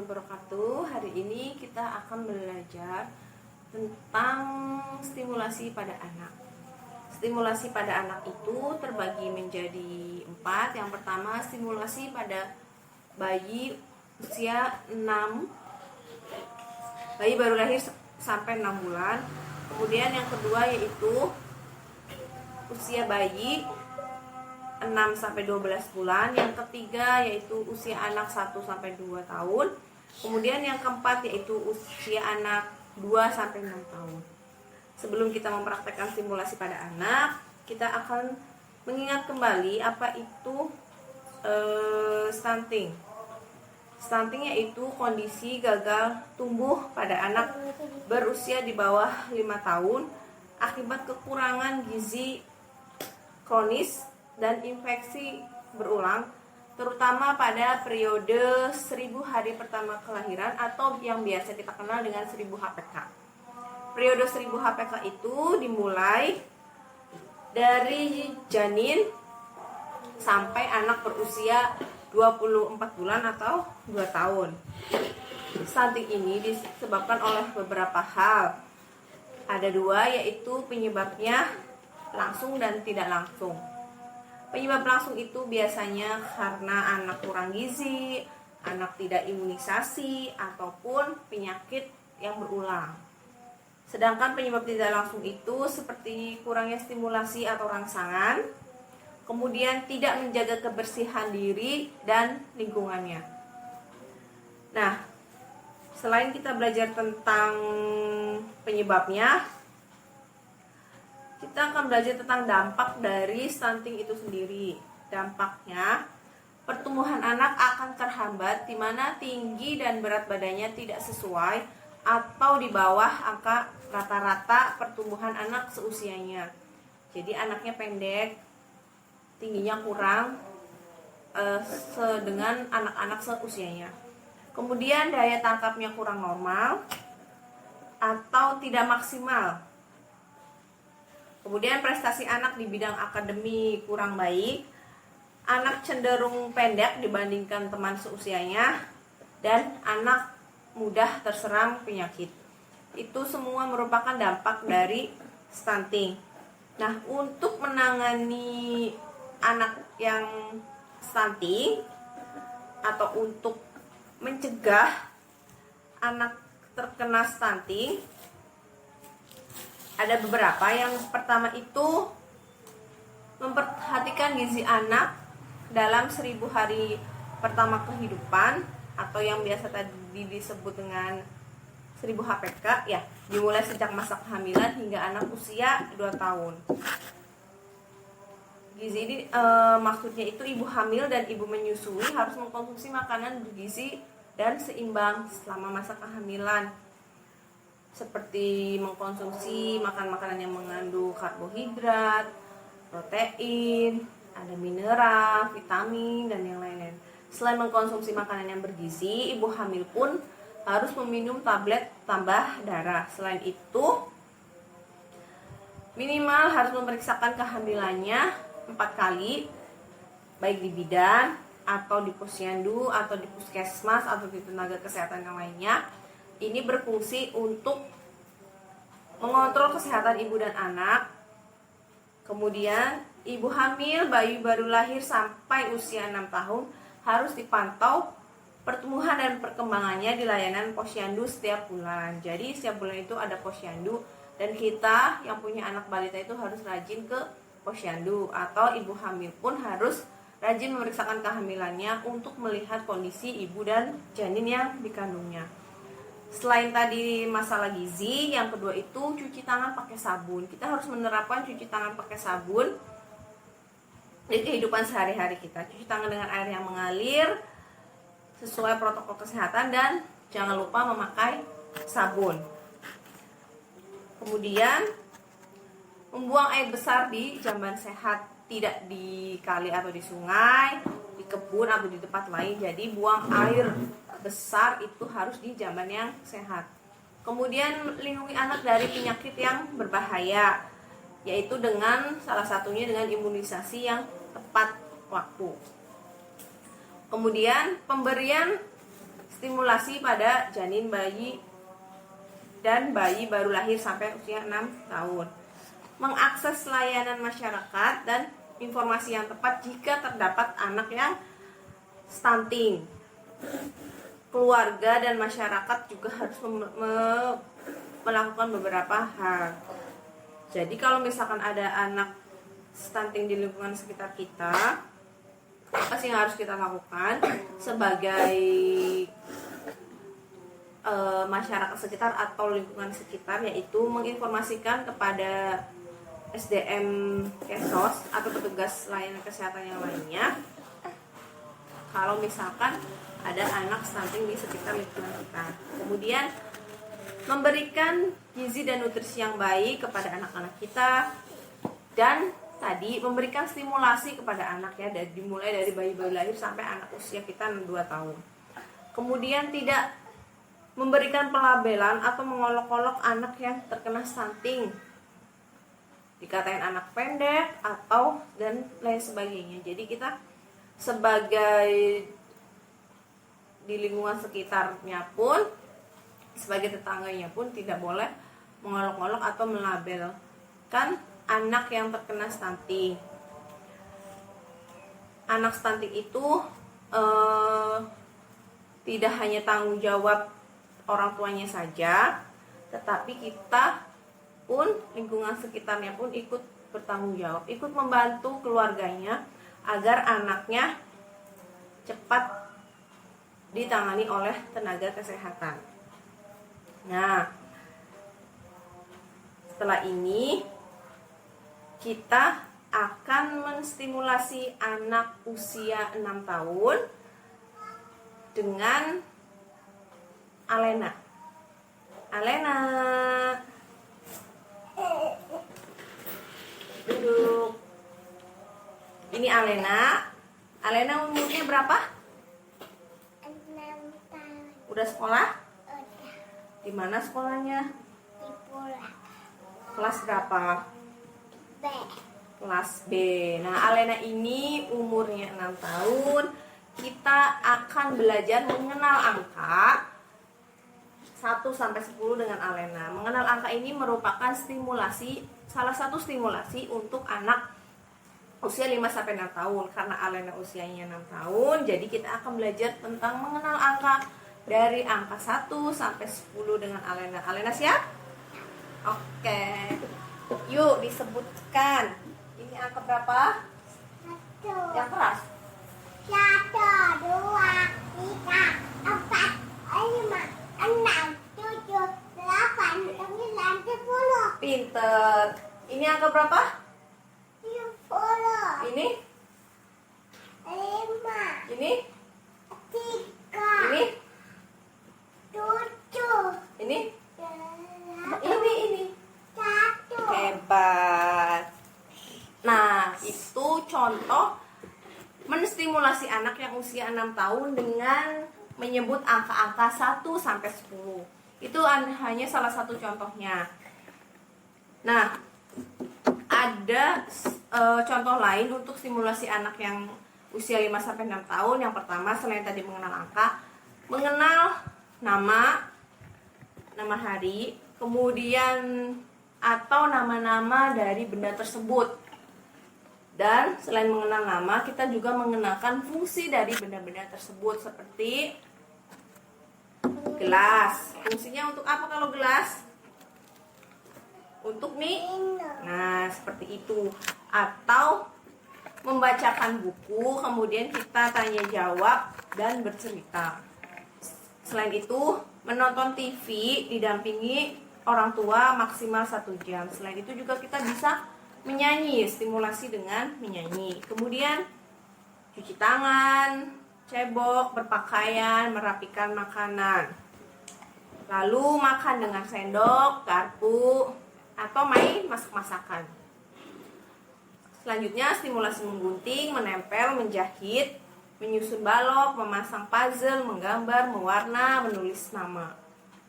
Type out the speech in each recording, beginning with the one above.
wabarakatuh. Hari ini kita akan belajar tentang stimulasi pada anak. Stimulasi pada anak itu terbagi menjadi 4. Yang pertama, stimulasi pada bayi usia 6, bayi baru lahir sampai 6 bulan. Kemudian yang kedua yaitu usia bayi 6-12 bulan. Yang ketiga yaitu usia anak 1-2 tahun. Kemudian yang keempat yaitu usia anak 2-6 tahun. Sebelum kita mempraktekkan stimulasi pada anak, kita akan mengingat kembali apa itu stunting. Stunting yaitu kondisi gagal tumbuh pada anak berusia di bawah 5 tahun akibat kekurangan gizi kronis dan infeksi berulang, terutama pada periode 1000 hari pertama kelahiran atau yang biasa kita kenal dengan 1000 HPK. Periode 1000 HPK itu dimulai dari janin sampai anak berusia 24 bulan atau 2 tahun. Stunting ini disebabkan oleh beberapa hal. Ada 2, yaitu penyebabnya langsung dan tidak langsung. Penyebab langsung itu biasanya karena anak kurang gizi, anak tidak imunisasi, ataupun penyakit yang berulang. Sedangkan penyebab tidak langsung itu seperti kurangnya stimulasi atau rangsangan, kemudian tidak menjaga kebersihan diri dan lingkungannya. Nah, selain kita belajar tentang penyebabnya, kita akan belajar tentang dampak dari stunting itu sendiri. Dampaknya, pertumbuhan anak akan terhambat di mana tinggi dan berat badannya tidak sesuai atau di bawah angka rata-rata pertumbuhan anak seusianya. Jadi anaknya pendek, tingginya kurang dengan anak-anak seusianya. Kemudian daya tangkapnya kurang normal atau tidak maksimal. Kemudian prestasi anak di bidang akademik kurang baik, anak cenderung pendek dibandingkan teman seusianya, dan anak mudah terserang penyakit. Itu semua merupakan dampak dari stunting. Nah, untuk menangani anak yang stunting atau untuk mencegah anak terkena stunting, ada beberapa. Yang pertama itu memperhatikan gizi anak dalam 1000 hari pertama kehidupan atau yang biasa tadi disebut dengan 1000 HPK ya, dimulai sejak masa kehamilan hingga anak usia 2 tahun. Gizi ini maksudnya itu ibu hamil dan ibu menyusui harus mengkonsumsi makanan bergizi dan seimbang selama masa kehamilan, seperti mengkonsumsi makanan-makanan yang mengandung karbohidrat, protein, ada mineral, vitamin, dan yang lain-lain. Selain mengkonsumsi makanan yang bergizi, ibu hamil pun harus meminum tablet tambah darah. Selain itu, minimal harus memeriksakan kehamilannya 4 kali, baik di bidan atau di posyandu atau di puskesmas atau di tenaga kesehatan yang lainnya. Ini berfungsi untuk mengontrol kesehatan ibu dan anak. Kemudian, ibu hamil, bayi baru lahir sampai usia 6 tahun harus dipantau pertumbuhan dan perkembangannya di layanan posyandu setiap bulan. Jadi, setiap bulan itu ada posyandu, dan kita yang punya anak balita itu harus rajin ke posyandu, atau ibu hamil pun harus rajin memeriksakan kehamilannya untuk melihat kondisi ibu dan janin yang dikandungnya. Selain tadi masalah gizi, yang kedua itu cuci tangan pakai sabun. Kita harus menerapkan cuci tangan pakai sabun di kehidupan sehari-hari kita. Cuci tangan dengan air yang mengalir sesuai protokol kesehatan, dan jangan lupa memakai sabun. Kemudian, membuang air besar di jamban sehat, tidak di kali atau di sungai, di kebun atau di tempat lain. Jadi buang air besar itu harus di jamban yang sehat. Kemudian lindungi anak dari penyakit yang berbahaya, yaitu dengan salah satunya dengan imunisasi yang tepat waktu. Kemudian pemberian stimulasi pada janin bayi dan bayi baru lahir sampai usia 6 tahun. Mengakses layanan masyarakat dan informasi yang tepat jika terdapat anak yang stunting. Keluarga dan masyarakat juga harus melakukan beberapa hal. Jadi kalau misalkan ada anak stunting di lingkungan sekitar kita, apa sih yang harus kita lakukan sebagai masyarakat sekitar atau lingkungan sekitar, yaitu menginformasikan kepada SDM Kesos atau petugas layanan kesehatan yang lainnya kalau misalkan ada anak stunting di sekitar lingkungan kita. Kemudian memberikan gizi dan nutrisi yang baik kepada anak-anak kita, dan tadi memberikan stimulasi kepada anak ya, dimulai dari bayi baru lahir sampai anak usia kita 2 tahun. Kemudian tidak memberikan pelabelan atau mengolok-olok anak yang terkena stunting, dikatain anak pendek atau dan lain sebagainya. Jadi kita sebagai di lingkungan sekitarnya pun, sebagai tetangganya pun tidak boleh mengolok-olok atau melabelkan anak yang terkena stunting. Anak stunting itu tidak hanya tanggung jawab orang tuanya saja, tetapi kita pun, lingkungan sekitarnya pun ikut bertanggung jawab, ikut membantu keluarganya agar anaknya cepat ditangani oleh tenaga kesehatan. Nah, setelah ini kita akan menstimulasi anak usia 6 tahun dengan Alena. Alena, duduk. Ini Alena. Alena umurnya berapa? 6 tahun. Udah sekolah? Udah. Di mana sekolahnya? Di pulau Kelas berapa? B. Kelas B. Nah, Alena ini umurnya 6 tahun. Kita akan belajar mengenal angka 1 sampai 10 dengan Alena. Mengenal angka ini merupakan stimulasi, salah satu stimulasi untuk anak usia 5 sampai 6 tahun. Karena Alena usianya 6 tahun, jadi kita akan belajar tentang mengenal angka dari angka 1 sampai 10 dengan Alena. Alena siap? Oke. Yuk disebutkan. Ini angka berapa? 1, Yang keras. 1, 2, 3, 4, 5, 6, 7, 8, 9, 10. Pinter. Ini angka berapa? 10. Ini? 5, Ini? 3, Ini? 7, Ini? 8, Ini. 1. Hebat. Nah, itu contoh menstimulasi anak yang usia 6 tahun dengan menyebut angka-angka 1 sampai 10. Itu hanya salah satu contohnya. Nah, ada contoh lain untuk stimulasi anak yang usia 5 sampai 6 tahun. Yang pertama, selain tadi mengenal angka, mengenal nama hari, kemudian atau nama-nama dari benda tersebut. Dan selain mengenal nama, kita juga mengenalkan fungsi dari benda-benda tersebut, seperti gelas. Fungsinya untuk apa kalau gelas? Untuk minum. Nah, seperti itu. Atau membacakan buku, kemudian kita tanya jawab dan bercerita. Selain itu, menonton TV didampingi orang tua maksimal 1 jam. Selain itu juga kita bisa menyanyi, stimulasi dengan menyanyi. Kemudian cuci tangan, cebok, berpakaian, merapikan makanan. Lalu makan dengan sendok, garpu, atau main masak-masakan. Selanjutnya stimulasi menggunting, menempel, menjahit, menyusun balok, memasang puzzle, menggambar, mewarna, menulis nama.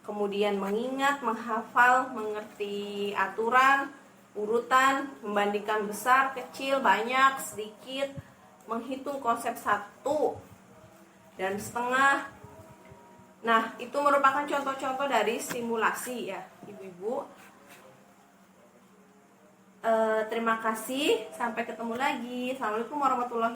Kemudian mengingat, menghafal, mengerti aturan, urutan, membandingkan besar, kecil, banyak, sedikit, menghitung konsep 1 dan setengah, Nah, itu merupakan contoh-contoh dari simulasi ya, ibu-ibu. Terima kasih, sampai ketemu lagi. Assalamualaikum warahmatullahi